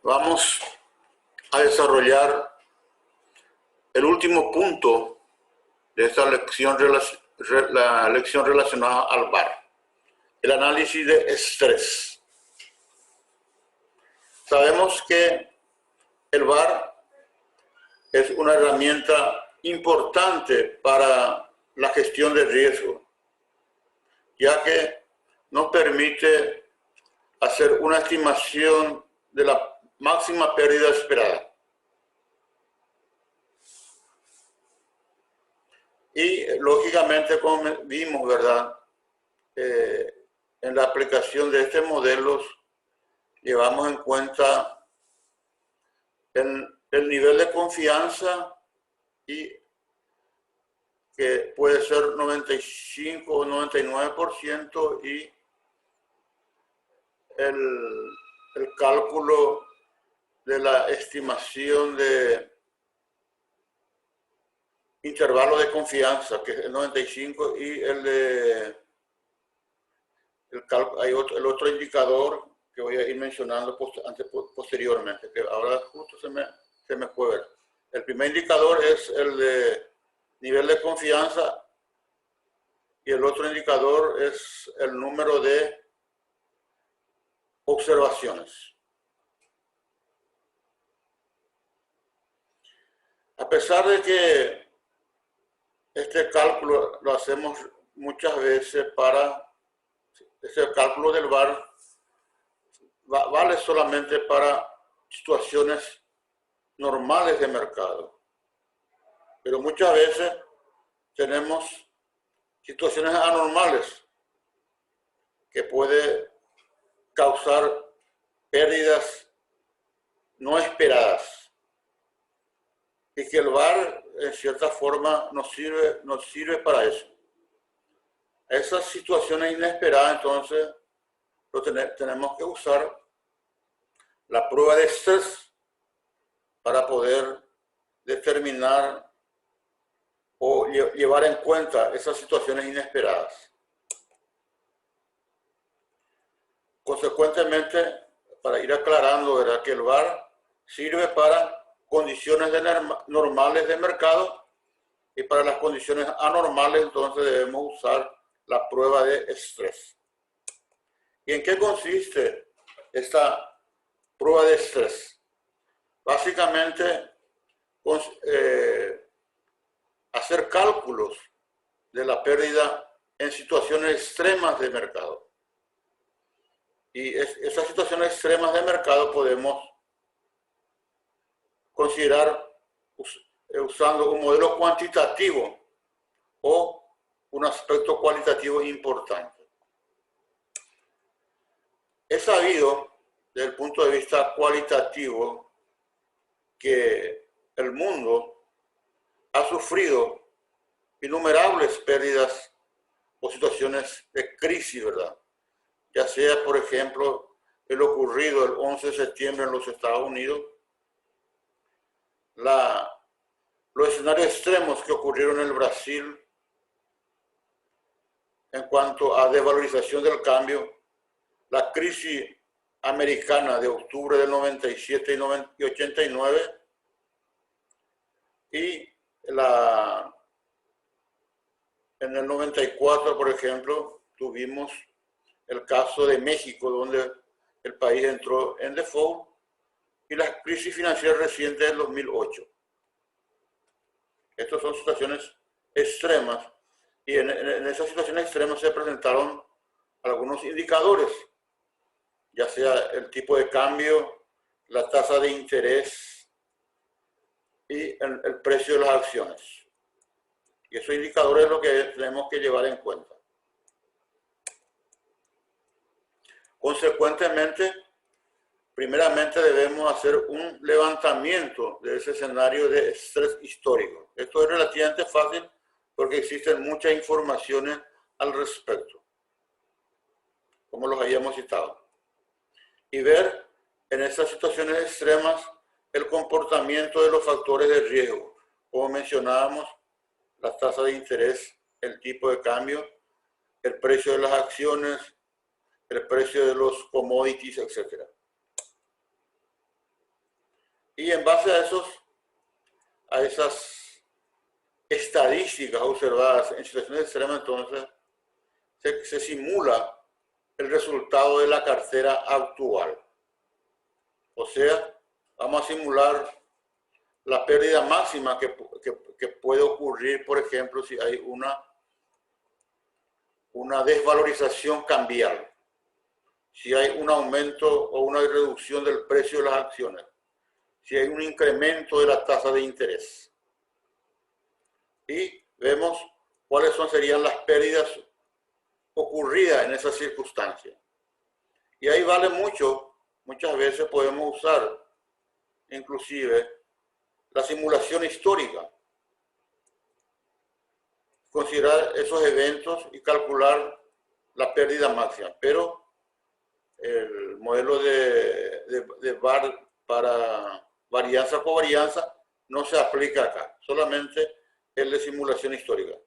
Vamos a desarrollar el último punto de esta lección, la lección relacionada al VAR, el análisis de estrés. Sabemos que el VAR es una herramienta importante para la gestión de riesgo, ya que nos permite hacer una estimación de la máxima pérdida esperada. Y lógicamente, como vimos, ¿verdad? En la aplicación de este modelo llevamos en cuenta el nivel de confianza, y que puede ser 95 o 99%, y el cálculo de la estimación de intervalo de confianza, que es el 95, y el otro indicador que voy a ir mencionando posteriormente, que ahora justo se me fue ver. El primer indicador es el de nivel de confianza, y el otro indicador es el número de observaciones. A pesar de que este cálculo lo hacemos muchas veces ese cálculo del VAR vale solamente para situaciones normales de mercado, pero muchas veces tenemos situaciones anormales que puede causar pérdidas no esperadas, y que el VAR en cierta forma nos sirve para eso. Esas situaciones inesperadas, entonces, tenemos que usar la prueba de estrés para poder determinar o llevar en cuenta esas situaciones inesperadas. Consecuentemente, para ir aclarando, ¿verdad?, que el VAR sirve para condiciones normales de mercado, y para las condiciones anormales entonces debemos usar la prueba de estrés. ¿Y en qué consiste esta prueba de estrés? Básicamente, hacer cálculos de la pérdida en situaciones extremas de mercado. Y esas situaciones extremas de mercado podemos considerar usando un modelo cuantitativo o un aspecto cualitativo importante. Es sabido desde el punto de vista cualitativo que el mundo ha sufrido innumerables pérdidas o situaciones de crisis, ¿verdad? Ya sea, por ejemplo, el ocurrido el 11 de septiembre en los Estados Unidos, los escenarios extremos que ocurrieron en el Brasil en cuanto a desvalorización del cambio, la crisis americana de octubre del 97 y 89, y en el 94, por ejemplo, tuvimos el caso de México, donde el país entró en default, y la crisis financiera reciente del 2008. Estas son situaciones extremas, y en esas situaciones extremas se presentaron algunos indicadores, ya sea el tipo de cambio, la tasa de interés y el precio de las acciones. Y esos indicadores es lo que tenemos que llevar en cuenta. Consecuentemente, primeramente debemos hacer un levantamiento de ese escenario de estrés histórico. Esto es relativamente fácil porque existen muchas informaciones al respecto, como los habíamos citado. Y ver en esas situaciones extremas el comportamiento de los factores de riesgo, como mencionábamos, la tasa de interés, el tipo de cambio, el precio de las acciones, el precio de los commodities, etc. Y en base a esas estadísticas observadas en situaciones extremas, entonces se simula el resultado de la cartera actual. O sea, vamos a simular la pérdida máxima que puede ocurrir, por ejemplo, si hay una desvalorización cambial, si hay un aumento o una reducción del precio de las acciones, si hay un incremento de la tasa de interés. Y vemos cuáles serían las pérdidas ocurridas en esas circunstancias. Y ahí vale mucho, muchas veces podemos usar inclusive la simulación histórica, considerar esos eventos y calcular la pérdida máxima. Pero el modelo de VAR para varianza covarianza no se aplica acá, solamente el de simulación histórica.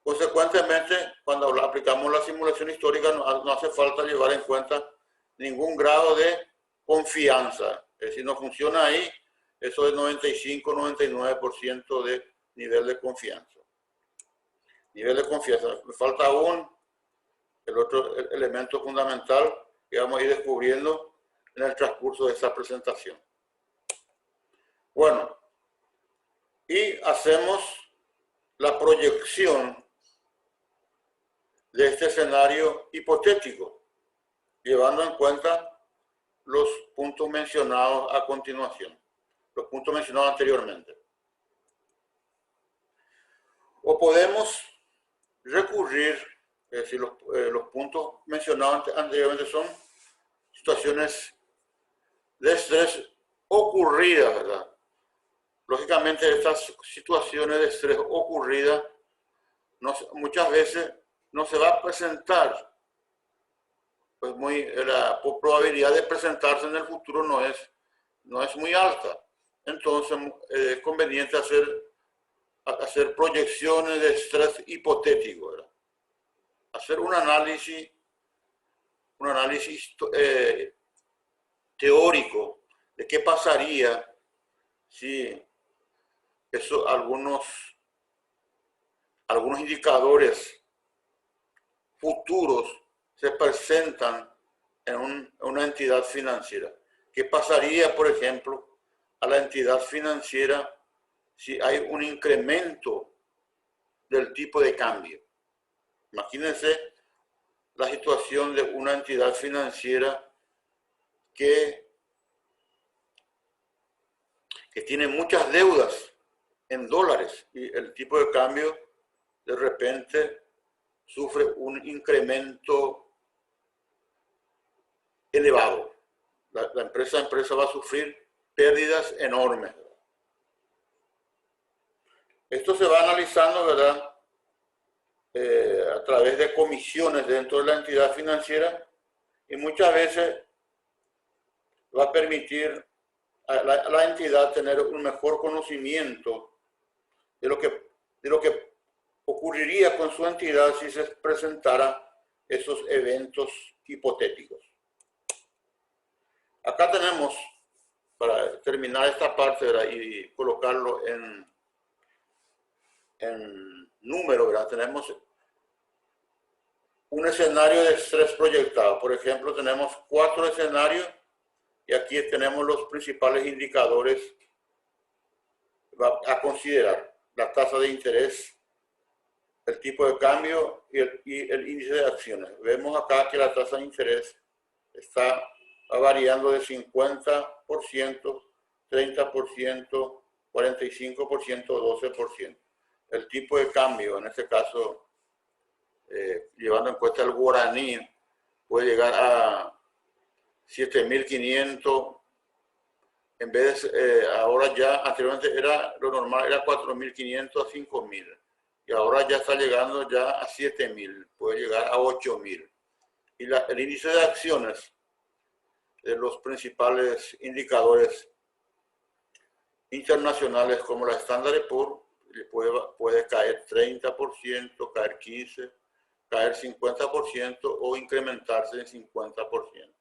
Consecuentemente, cuando aplicamos la simulación histórica, no hace falta llevar en cuenta ningún grado de confianza. Es decir, no funciona ahí, eso es 95-99% de nivel de confianza. Nivel de confianza. Me falta aún el otro elemento fundamental que vamos a ir descubriendo en el transcurso de esta presentación. Bueno, y hacemos la proyección de este escenario hipotético, llevando en cuenta los puntos mencionados a continuación, los puntos mencionados anteriormente. O podemos recurrir, es decir, los puntos mencionados anteriormente son situaciones de estrés ocurridas, ¿verdad? Lógicamente, estas situaciones de estrés ocurridas muchas veces no se va a presentar, pues la probabilidad de presentarse en el futuro no es muy alta. Entonces es conveniente hacer proyecciones de estrés hipotético, ¿verdad? Hacer un análisis teórico de qué pasaría si algunos indicadores futuros se presentan en una entidad financiera. ¿Qué pasaría, por ejemplo, a la entidad financiera si hay un incremento del tipo de cambio? Imagínense la situación de una entidad financiera que tiene muchas deudas en dólares y el tipo de cambio de repente sufre un incremento elevado. La empresa va a sufrir pérdidas enormes. Esto se va analizando, ¿verdad? A través de comisiones dentro de la entidad financiera y muchas veces va a permitir a la entidad tener un mejor conocimiento de lo que ocurriría con su entidad si se presentara esos eventos hipotéticos. Acá tenemos, para terminar esta parte, ¿verdad? Y colocarlo en número, ¿verdad? Tenemos un escenario de estrés proyectado. Por ejemplo, tenemos 4 escenarios y aquí tenemos los principales indicadores a considerar: la tasa de interés, el tipo de cambio y el índice de acciones. Vemos acá que la tasa de interés está variando de 50%, 30%, 45%, 12%. El tipo de cambio, en este caso, llevando en cuenta el guaraní, puede llegar a 7.500. En vez de, ahora ya, anteriormente lo normal era 4.500 a 5.000. Y ahora ya está llegando ya a 7.000, puede llegar a 8.000. Y el índice de acciones de los principales indicadores internacionales como la Standard & Poor's puede caer 30%, caer 15%, caer 50% o incrementarse en 50%.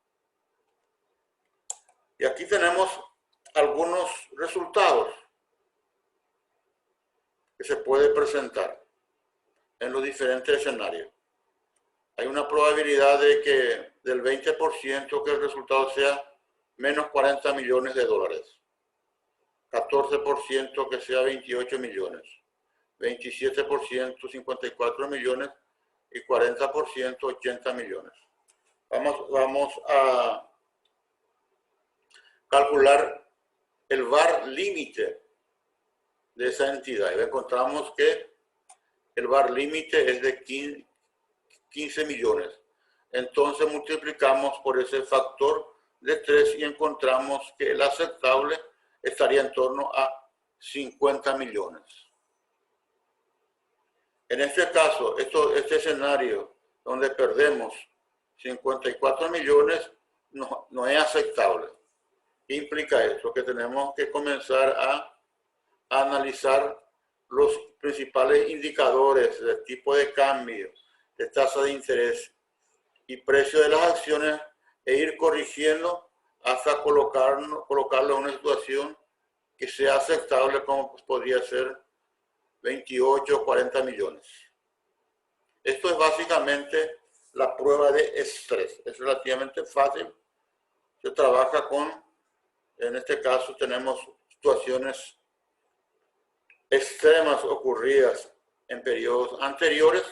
Y aquí tenemos algunos resultados que se puede presentar en los diferentes escenarios. Hay una probabilidad de que del 20% que el resultado sea menos 40 millones de dólares, 14% que sea 28 millones, 27% 54 millones y 40% 80 millones. Vamos a calcular el VAR límite de esa entidad y encontramos que el VAR límite es de 15 millones. Entonces multiplicamos por ese factor de 3 y encontramos que el aceptable estaría en torno a 50 millones. En este caso, este escenario donde perdemos 54 millones no es aceptable. ¿Qué implica esto? Que tenemos que comenzar a analizar los principales indicadores del tipo de cambio, de tasa de interés y precio de las acciones e ir corrigiendo hasta colocarlo en una situación que sea aceptable, como podría ser 28 o 40 millones. Esto es básicamente la prueba de estrés. Es relativamente fácil. Se trabaja en este caso tenemos situaciones extremas ocurridas en periodos anteriores,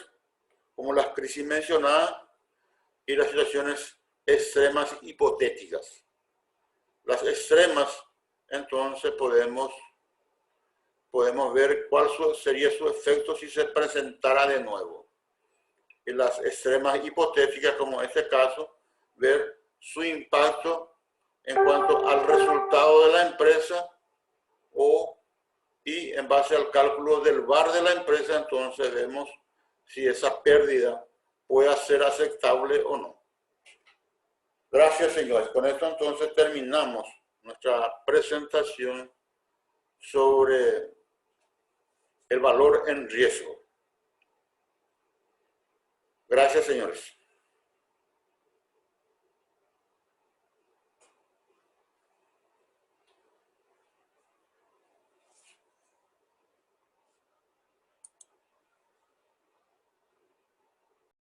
como las crisis mencionadas, y las situaciones extremas hipotéticas. Las extremas, entonces podemos ver cuál sería su efecto si se presentara de nuevo. Y las extremas hipotéticas, como en este caso, ver su impacto en cuanto al resultado de la empresa y en base al cálculo del VAR de la empresa, entonces vemos si esa pérdida puede ser aceptable o no. Gracias, señores. Con esto entonces terminamos nuestra presentación sobre el valor en riesgo. Gracias, señores.